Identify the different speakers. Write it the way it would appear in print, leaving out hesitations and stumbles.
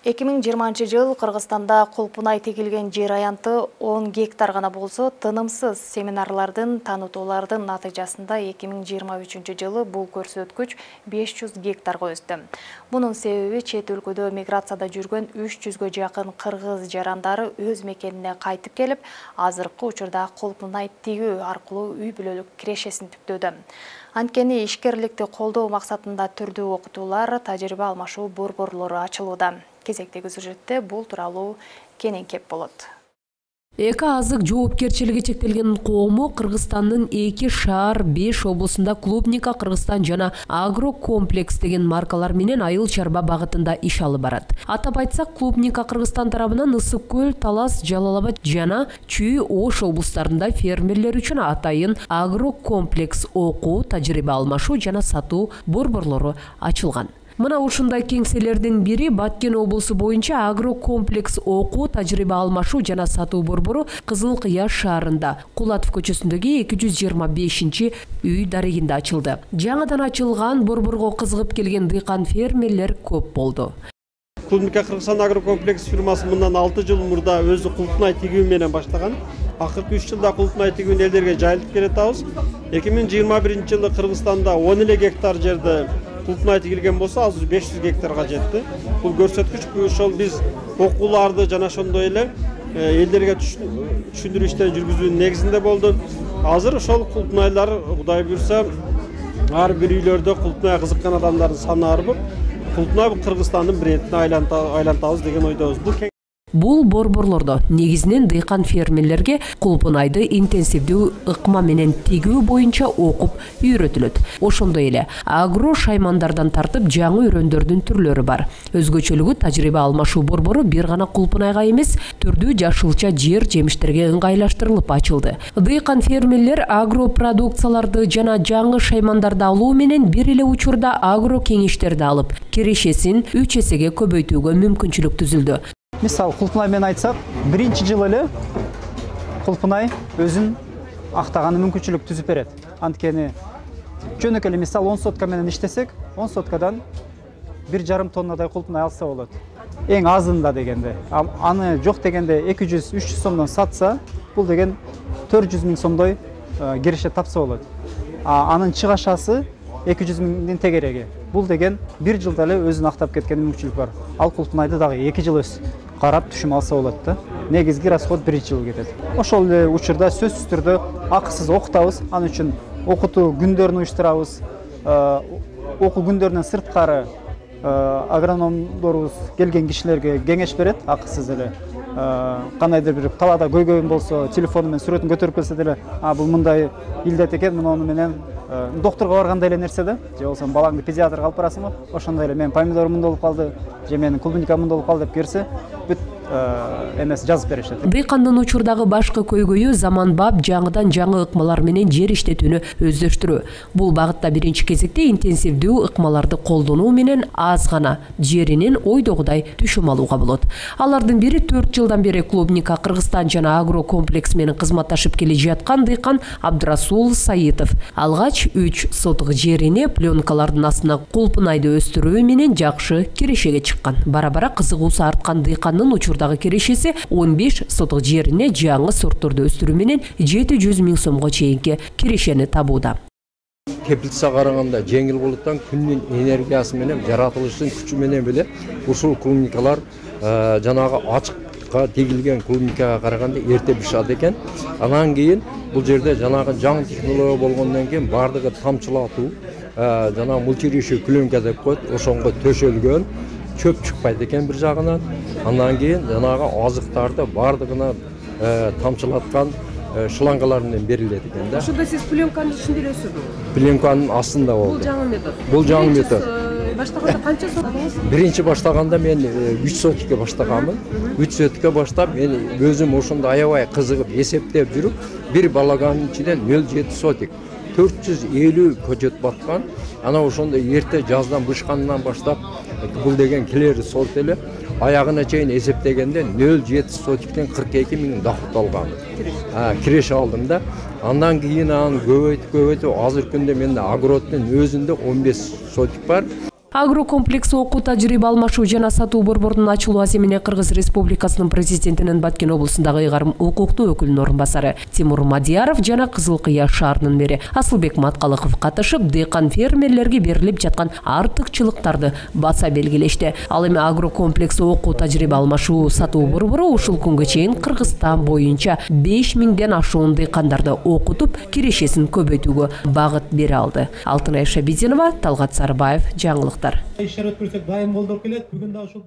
Speaker 1: 2020 жыл Кыргызстанда кулпунай тегилген жер аянты 10 гектар гана болсо, тынымсыз семинарлардын, танытуулардын натыйжасында 2023 жылы бул көрсөткүч 500 гектарга өстү. Мунун себеби чет өлкөдө миграцияда жүргөн 300гө жакын кыргыз жарандары өз мекенине кайтып келип, азыркы учурда кулпунай тигүү аркылуу үй бүлөлүк кирешесин түптөдү. Анткени ишкерликти колдоо максатында түрдүү окутуулар, тажрыйба алмашуу борборлору ачылууда. Кезектеги сюжетте бул тууралуу кенен кеп болот.
Speaker 2: Эки азык жоопкерчилиги чектелген коому Кыргызстандын 2 шаар 5 облусунда Клубника Кыргызстан жана Агрокомплекс деген маркалар менен айыл чарба багытында иш алып барат. Атап айтсак, Клубника Кыргызстан тарабынан Ысык көл, Талас, Жалал Абад жана Чүй, Ош облустарында фермерлер үчүн атайын Агрокомплекс окуу, тажрыйба алмашуу жана сатуу борборлору ачылган. Мына ушундай кеңселердин бири Баткен облусу боюнча Агрокомплекс окуу, тажрыйба алмашуу жана сатуу борбору Кызыл Кыя шаарында Кулатов көчөсүндөгү 225 үй дарегинде ачылды. Жаңадан ачылган борборго кызыгып келген дыйкан фермерлер көп болду.
Speaker 3: Клубника Кыргызстан Агрокомплекс фирмасы мындан 6 жыл мурда өзү кулпунай тигүү менен баштаган. Акыркы 3 жылда кулпунай тигүүнү элдерге жайылтып келатабыз. 2021 жылы Кыргызстанда 10 эле гектар жерде кулпунай тигилген болсо, азыр 500 гектарга жетти. Бул көрсөткүч ошол биз окууларды жана ошондой эле элдерге түшүндүрүү иштерин жүргүзүүнүн негизинде болду. Азыр ошол кулпунайлар Кудай буйрса ар бир үйлөрдө кулпунай кызыккан адамдардын саны арбып, кулпунай Кыргызстандын брендине айлантабыз деген ойдобуз.
Speaker 2: Бул борборлордо негизинен дыйкан фермерлерге кулпунайды интенсивдүү ыкма менен тигүү боюнча окуп үйрөтүлөт. Ошондой эле агро шаймандардан тартып жаңы өрөндөрдүн түрлөрү бар. Өзгөчөлүгү тажрыйба алмашуу борбору бир гана кулпунайга эмес, түрдүү жашылча жер жемиштерге ыңгайлаштырылып ачылды. Дыйкан фермерлер агро продукцияларды жана жаңы шаймандарды алуу менен бир эле учурда агро кеңештерди алып, кирешесин 3 эсеге көбөйтүүгө мүмкүнчүлүк түзүлдү.
Speaker 4: Мисал, кулпунай менен айтсак, биринчи жыл эле кулпунай өзүн актаганы мүмкүнчүлүк түзүп берет. Анткени жөнөкөй эле мисал 10 сотка менен иштесек, 10 соткадан 1,5 тоннадай кулпунай алса болот. Эң азында дегенде. Аны жок дегенде 200-300 сомдон сатса, бул деген 400 миң сомдой киреше тапса болот. Анын чыгашасы 200 миңдин тегереги. Бул деген 1 жылда эле өзүн актап кеткен мүмкүнчүлүк бар. Ал кулпунайды дагы 2 жыл карап түшүм алса болот да. Негизги расход 1 жыл кетет. Ошол эле учурда сөзсүз түрдө акысыз окутабыз. Аны үчүн окутуу күндөрүн уюштурабыз. Окуу күндөрүнөн сырткары агрономдорубуз келген кишилерге кеңеш берет, акысыз эле. Кандайдыр бир талаада көйгөйүн болсо, телефону менен сүрөтүн көтөрүп келсе деле, бул мындай илдет экен, муну менен докторго баргандай эле нерсе да. Же болсо балаңды педиатрга алып барасыңбы? Ошондой эле мен помидор мындай болуп калды, же менин клубника мындай болуп калды деп келсе, бүт эмес жазып беришет.
Speaker 2: Дыйкандын учурдагы башкы көйгөйү заманбап жаңыдан жаңы ыкмалар менен жер иштетүүнү өздөштүрүү. Бул багытта биринчи кезекте интенсивдүү ыкмаларды колдонуу менен аз гана жеринен ойдогудай түшүм алууга болот. Алардын бири 4 жылдан бери Клубника Кыргызстан жана Агрокомплекс менен кызматташып келе жаткан дыйкан Абдрасул Саитов. Алгач 3 соток жерине пленкалардын астына кулпунайды өстүрүү менен жакшы кирешеге чыккан. Бара-бара кызыгуусу арткан дыйкандын учурдагы кирешеси 15 соток жерине жаңы сортторду өстүрүү менен 700 миң сомго чейинки кирешени табууда.
Speaker 5: Теплица караганда жеңил болуттан күндүн энергиясы менен жаратылыштын күчү менен беле ушул клубникалар жанагы ачыкка тегилген клубникага караганда эрте бышат экен. Анан кийин бул жерде жанагы жаңы технология болгондон кийин бардыгы тамчылатуу, жана мульчирующий пленка деп коет, ошонго төшөлгөн, чөп чыкпайт экен бир жагынан. Андан кийин жанагы азыктарды бардыгына тамчылаткан шлангалар менен берилет экен да.
Speaker 2: Ошондо сиз пленканын ичинде эле өсүрдүңүз?
Speaker 5: Пленканын астында болду.
Speaker 2: Бул жаңы метод.
Speaker 5: Бул жаңы метод.
Speaker 2: Баштаганда канча сотдуңуз?
Speaker 5: Биринчи баштаганда мен 3 сотикке баштаганмын. 3 сотикке баштап мен өзүм ошондо аябай кызыгып эсептеп жүрүп, бир балаганын ичинен 0,7 сотик 450 көчөт баткан. Ана ошондо эрте жаздан бышкандан баштап бул деген келери сорт эле аягына чейин эсептегенде 0,7 сотиктен 42 миң доход алгам. Киреше алдым да. Андан кийин аны көбөйтүп азыр күндө менде огороддун өзүндө 15 сотик бар.
Speaker 2: Агрокомплекс окуу тажрыйба алмашуу жана сатуу борборунун ачылуу асемине Кыргыз Республикасынын президентинин Баткен облусундагы ыйгарым укуктуу өкүлүнүн орун басары Тимур Мадияров жана Кызыл Кыя шаарынын мэри Асылбек Маткалыков катышып, дыйкан фермерлерге берилип жаткан артыкчылыктарды баса белгилешти. Ал эми агрокомплекс окуу тажрыйба алмашуу сатуу борбору ушул күнгө чейин Кыргызстан боюнча 5000ден ашуун дыйкандарды окутуп, кирешесин көбөйтүүгө багыт бере алды. Алтынай Шабидинова, Талгат Сарыбаев, жаңылыктар.
Speaker 6: Ишарат көрсөк дайым колдоп келет. Бүгүн да ушул